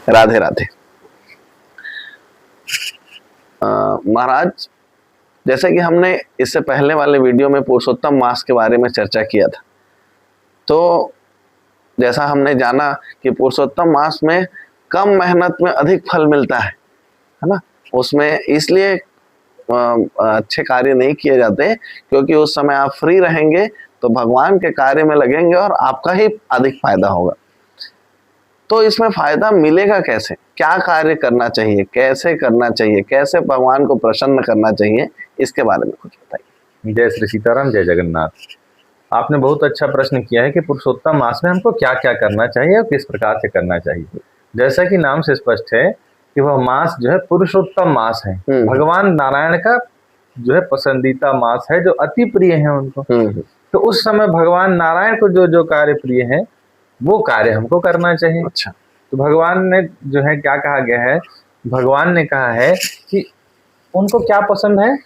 राधे राधे। महाराज, जैसे कि हमने इससे पहले वाले वीडियो में पुरुषोत्तम मास के बारे में चर्चा किया था, तो जैसा हमने जाना कि पुरुषोत्तम मास में कम मेहनत में अधिक फल मिलता है ना। उसमें इसलिए अच्छे कार्य नहीं किए जाते क्योंकि उस समय आप फ्री रहेंगे तो भगवान के कार्य में लगेंगे और आपका ही अधिक फायदा होगा। तो इसमें फायदा मिलेगा कैसे, क्या कार्य करना चाहिए, कैसे करना चाहिए, कैसे भगवान को प्रसन्न करना चाहिए, इसके बारे में कुछ बताइए। जय श्री सीताराम, जय जगन्नाथ। आपने बहुत अच्छा प्रश्न किया है कि पुरुषोत्तम मास में हमको क्या क्या करना चाहिए और किस प्रकार से करना चाहिए। जैसा कि नाम से स्पष्ट है कि वह मास जो है पुरुषोत्तम मास है, भगवान नारायण का जो है पसंदीदा मास है, जो अति प्रिय है उनको। तो उस समय भगवान नारायण को जो जो कार्य प्रिय है वो कार्य हमको करना चाहिए। अच्छा, तो भगवान ने जो है क्या कहा गया है, भगवान ने कहा है कि उनको क्या पसंद है,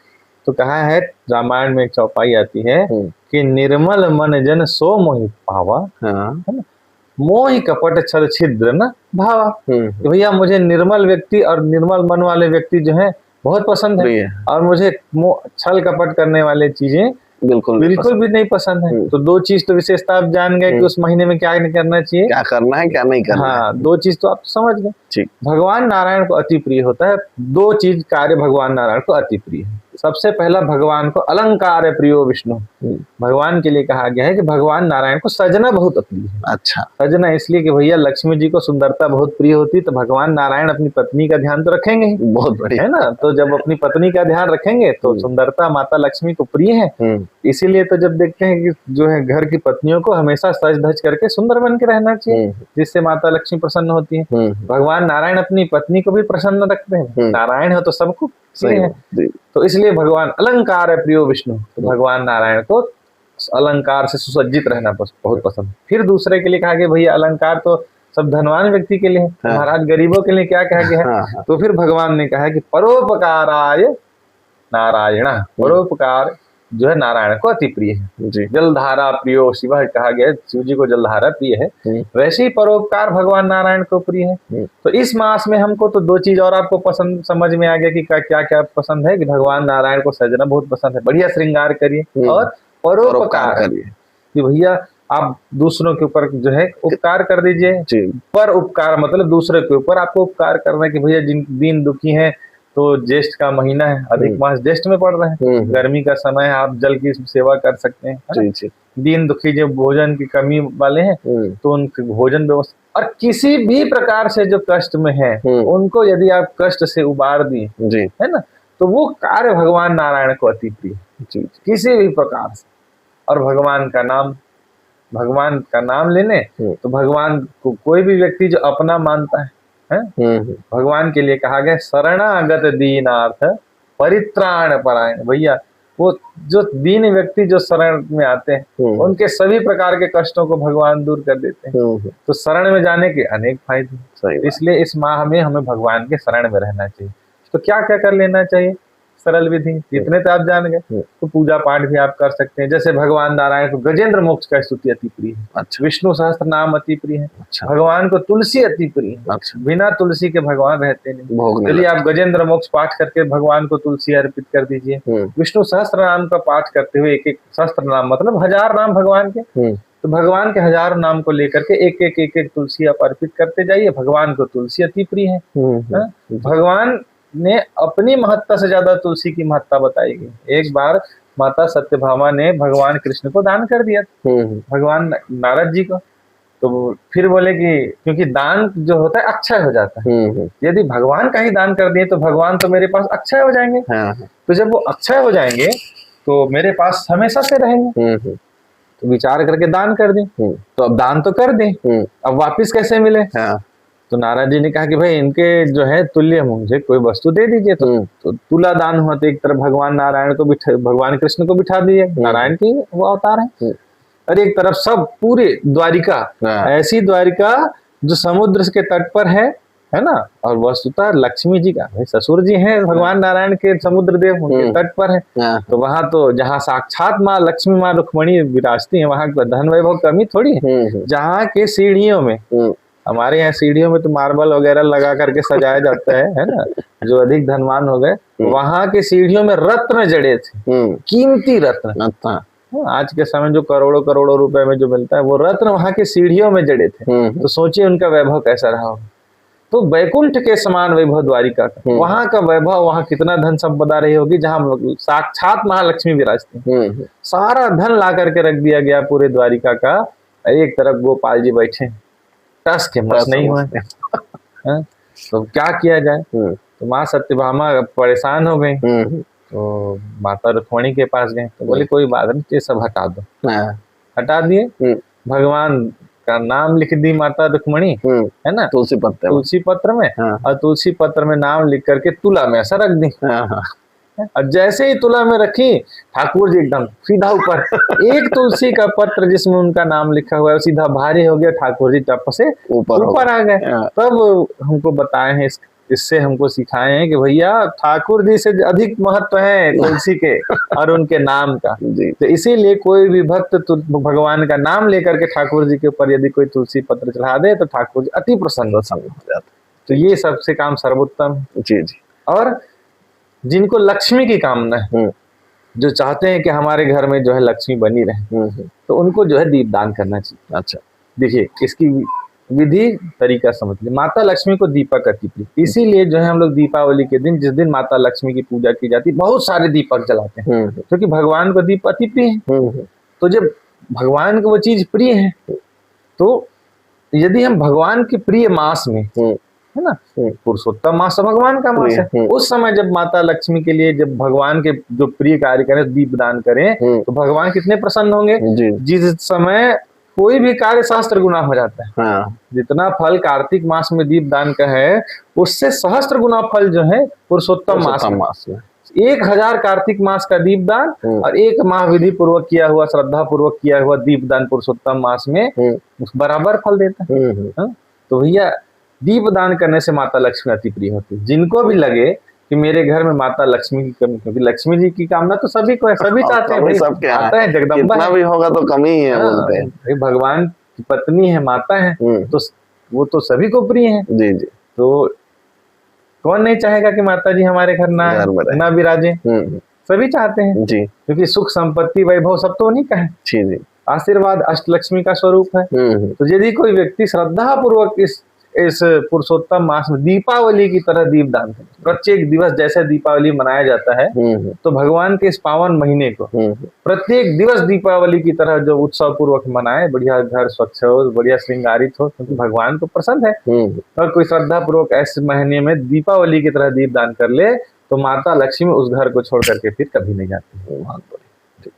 तो कहा है रामायण में एक चौपाई आती है कि निर्मल मन जन सो मोहि पावा, है ना, मोहि कपट छल छिद्र न भावा। भैया मुझे निर्मल व्यक्ति और निर्मल मन वाले व्यक्ति जो है बहुत पसंद है, और मुझे छल कपट करने वाले चीजें बिल्कुल भी नहीं पसंद है। तो दो चीज तो विशेषता आप जान गए कि उस महीने में क्या करना चाहिए, क्या करना है, क्या नहीं करना। हाँ, दो चीज तो आप समझ गए। भगवान नारायण को अति प्रिय होता है, दो चीज कार्य भगवान नारायण को अति प्रिय है। सबसे पहला, भगवान को अलंकार प्रियो विष्णु। भगवान के लिए कहा गया है कि भगवान नारायण को सजना बहुत प्रिय है। अच्छा, सजना इसलिए कि भैया लक्ष्मी जी को सुंदरता बहुत प्रिय होती, तो भगवान नारायण अपनी पत्नी का ध्यान तो रखेंगे ही, बहुत बढ़िया है ना। तो जब अपनी पत्नी का ध्यान रखेंगे तो सुंदरता माता लक्ष्मी को प्रिय है। इसीलिए तो जब देखते हैं कि जो है घर की पत्नियों को हमेशा सज धज करके सुंदर बन के रहना चाहिए, जिससे माता लक्ष्मी प्रसन्न होती है। भगवान नारायण अपनी पत्नी को भी प्रसन्न रखते हैं, नारायण है तो सबको सही है। तो इसलिए भगवान अलंकार है प्रियो विष्णु, तो भगवान नारायण को अलंकार से सुसज्जित रहना बहुत पसंद। फिर दूसरे के लिए कहा गया भैया अलंकार तो सब धनवान व्यक्ति के लिए है, महाराज गरीबों के लिए क्या कहा गया है। तो फिर भगवान ने कहा कि परोपकाराय नारायण, परोपकार जो है नारायण को अति प्रिय है। जलधारा प्रियो शिव कहा गया, शिव जी को जलधारा प्रिय है, वैसे ही परोपकार भगवान नारायण को प्रिय है। तो इस मास में हमको तो दो चीज और आपको पसंद समझ में आ गया कि क्या क्या पसंद है, कि भगवान नारायण को सजना बहुत पसंद है, बढ़िया श्रृंगार करिए और परोपकार करिए कि भैया आप दूसरों के ऊपर जो है उपकार कर दीजिए। पर उपकार मतलब दूसरे के ऊपर आपको उपकार करना है कि भैया जिन दीन दुखी हैं, तो ज्येष्ठ का महीना है, अधिक मास ज्येष्ठ में पड़ रहा है, गर्मी का समय है, आप जल की सेवा कर सकते हैं। दीन दुखी जो भोजन की कमी वाले हैं तो उनके भोजन व्यवस्था, और किसी भी प्रकार से जो कष्ट में है उनको यदि आप कष्ट से उबार दिए, है ना, तो वो कार्य भगवान नारायण को अति प्रिय, किसी भी प्रकार से। और भगवान का नाम लेने तो भगवान को कोई भी व्यक्ति जो अपना मानता है, भगवान के लिए कहा गया शरणागत दीनार्थ परित्राण परायण। भैया वो जो दीन व्यक्ति जो शरण में आते हैं उनके सभी प्रकार के कष्टों को भगवान दूर कर देते हैं। तो शरण में जाने के अनेक फायदे, इसलिए इस माह में हमें भगवान के शरण में रहना चाहिए। तो क्या क्या कर लेना चाहिए, सरल विधि इतने तो आप जान गए। तो पूजा पाठ भी आप कर सकते हैं, जैसे भगवान नारायण को गजेंद्र मोक्ष का स्तुति अति प्रिय है। अच्छा, विष्णु सहस्त्र नाम अति प्रिय है। अच्छा, भगवान को तुलसी अति प्रिय है। अच्छा, बिना तुलसी के भगवान रहते नहीं। चलिए आप गजेंद्र मोक्ष पाठ करके भगवान को तुलसी अर्पित कर दीजिए। विष्णु सहस्त्र नाम का पाठ करते हुए, एक एक सहस्त्र नाम मतलब 1000 नाम भगवान के, तो भगवान के 1000 नाम को लेकर के एक एक तुलसी आप अर्पित करते जाइए। भगवान को तुलसी अति प्रिय है। भगवान ने अपनी महत्ता से ज्यादा तुलसी की महत्ता बताई गई। एक बार माता सत्यभामा ने भगवान कृष्ण को दान कर दिया भगवान नारद जी को, तो फिर बोले कि क्योंकि दान जो होता है अक्षय हो जाता है, यदि भगवान का ही दान कर दिए तो भगवान तो मेरे पास अक्षय हो जाएंगे। तो जब वो अक्षय हो जाएंगे तो मेरे पास हमेशा से रहेंगे। तो विचार करके दान कर दें। तो अब दान तो कर दें, अब वापिस कैसे मिले। तो नारायण जी ने कहा कि भाई इनके जो है तुल्य मुझे कोई वस्तु दे दीजिए। तो तुला दान हुआ, तो एक तरफ भगवान नारायण को भगवान कृष्ण को बिठा दिए, नारायण की वो अवतार है, और एक तरफ सब पूरे द्वारिका, ऐसी द्वारिका जो समुद्र के तट पर है ना, और वस्तुतः लक्ष्मी जी का भाई ससुर जी हैं भगवान नारायण के, समुद्र देव उनके तट पर है। तो वहां तो जहाँ साक्षात माँ लक्ष्मी माँ रुक्मणी विराजती है, वहां धन वैभव कमी थोड़ी है। जहाँ के सीढ़ियों में हमारे यहाँ सीढ़ियों में तो मार्बल वगैरह लगा करके सजाया जाता है ना, जो अधिक धनवान हो गए वहां के सीढ़ियों में रत्न जड़े थे, कीमती रत्न। अच्छा, आज के समय जो करोड़ों करोड़ों रुपए में जो मिलता है वो रत्न वहां की सीढ़ियों में जड़े थे। तो सोचिए उनका वैभव कैसा रहा होगा। तो बैकुंठ के समान वैभव द्वारिका का, वहां का वैभव, वहां कितना धन संपदा रही होगी जहां साक्षात महालक्ष्मी विराजती। सारा धन ला करके रख दिया गया पूरे द्वारिका का। एक तरफ गोपाल जी बैठे टस के मस नहीं हुए। तो क्या किया जाए? तो माँ सत्यभामा परेशान हो गई, तो माता रुक्मणी के पास गए। तो बोले कोई बात नहीं, ये सब हटा दो। हटा दिए, भगवान का नाम लिख दी माता रुक्मणी, है ना, तुलसी पत्र में। और तुलसी पत्र में नाम लिख करके तुला में ऐसा रख दी। और जैसे ही तुला में रखी, ठाकुर जी एकदम सीधा ऊपर, एक तुलसी का पत्र जिसमें उनका नाम लिखा हुआ है सीधा भारी हो गया, ठाकुर जी टप से ऊपर आ गए। तब हमको बताए हैं, इससे हमको सिखाए हैं कि भैया ठाकुर जी से अधिक महत्व है तुलसी के और उनके नाम का। तो इसीलिए कोई भी भक्त भगवान का नाम लेकर के ठाकुर जी के ऊपर यदि कोई तुलसी पत्र चढ़ा दे तो ठाकुर जी अति प्रसन्न हो जाते। तो ये सबसे काम सर्वोत्तम। जी। और जिनको लक्ष्मी की कामना है, जो चाहते हैं कि हमारे घर में जो है लक्ष्मी बनी रहे, तो उनको जो है दीपदान करना चाहिए। अच्छा, देखिए इसकी विधि तरीका समझ लीजिए। माता लक्ष्मी को दीपक अति प्रिय, इसीलिए जो है हम लोग दीपावली के दिन, जिस दिन माता लक्ष्मी की पूजा की जाती है, बहुत सारे दीपक जलाते हैं, क्योंकि भगवान को दीप अति प्रिय है। तो जब भगवान को वो चीज प्रिय है, तो यदि हम भगवान के प्रिय मास में, है ना, पुरुषोत्तम मास भगवान का मास है, उस समय जब माता लक्ष्मी के लिए, जब भगवान के जो प्रिय कार्य करें, दीप दान करें, तो भगवान कितने प्रसन्न होंगे। जिस समय कोई भी कार्य शास्त्र गुना हो जाता है। जितना फल कार्तिक मास में दीप दान का है, उससे सहस्त्र गुना फल जो है पुरुषोत्तम मास में। 1000 कार्तिक मास का दीप दान और 1 माह विधि पूर्वक किया हुआ, श्रद्धा पूर्वक किया हुआ दीप दान पुरुषोत्तम मास में बराबर फल देता है। तो भैया दीप दान करने से माता लक्ष्मी अति प्रिय होती है। जिनको भी लगे कि मेरे घर में माता लक्ष्मी की कमी, क्योंकि लक्ष्मी जी की कामना तो सभी को है, सभी चाहते हैं, भाई आता है जगदम्बा, कितना भी होगा तो कमी ही है, बोलते हैं भगवान की पत्नी है, माता है, तो वो तो सभी को प्रिय है। जी। तो कौन नहीं चाहेगा कि माता जी हमारे घर ना विराजे? सभी चाहते हैं जी, क्योंकि सुख संपत्ति वैभव सब तो उन्हीं का है। जी। आशीर्वाद अष्टलक्ष्मी का स्वरूप है। तो यदि कोई व्यक्ति श्रद्धा पूर्वक इस पुरुषोत्तम मास में दीपावली की तरह दीप दान करें, प्रत्येक दिवस जैसे दीपावली मनाया जाता है, तो भगवान के इस पावन महीने को प्रत्येक दिवस दीपावली की तरह जो उत्सव पूर्वक मनाए, बढ़िया घर स्वच्छ हो, बढ़िया श्रृंगारित हो, क्योंकि भगवान को पसंद है। और कोई श्रद्धा पूर्वक ऐसे महीने में दीपावली की तरह दीप दान कर ले, तो माता लक्ष्मी उस घर को छोड़ करके फिर कभी नहीं जाती।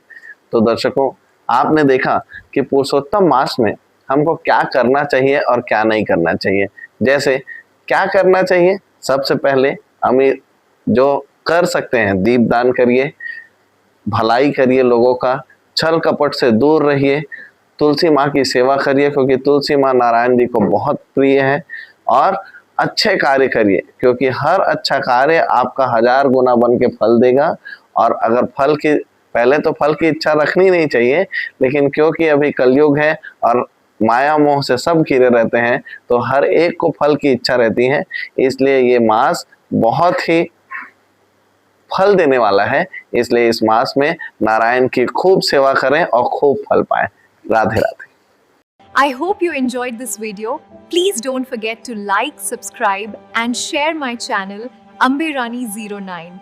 तो दर्शकों, आपने देखा कि पुरुषोत्तम मास में हमको क्या करना चाहिए और क्या नहीं करना चाहिए। जैसे क्या करना चाहिए, सबसे पहले हम जो कर सकते हैं, दीप दान करिए, भलाई करिए लोगों का, छल कपट से दूर रहिए, तुलसी माँ की सेवा करिए, क्योंकि तुलसी माँ नारायण जी को बहुत प्रिय है, और अच्छे कार्य करिए, क्योंकि हर अच्छा कार्य आपका 1000 गुना बन के फल देगा। और अगर पहले तो फल की इच्छा रखनी नहीं चाहिए, लेकिन क्योंकि अभी कलयुग है और माया मोह से सब घिरे रहते हैं, तो हर एक को फल की इच्छा रहती है। इसलिए ये मास बहुत ही फल देने वाला है, इसलिए इस मास में नारायण की खूब सेवा करें और खूब फल पाएं। Radhe Radhe. I hope you enjoyed this video. Please don't forget to like, subscribe and share my channel Ambe Rani 09.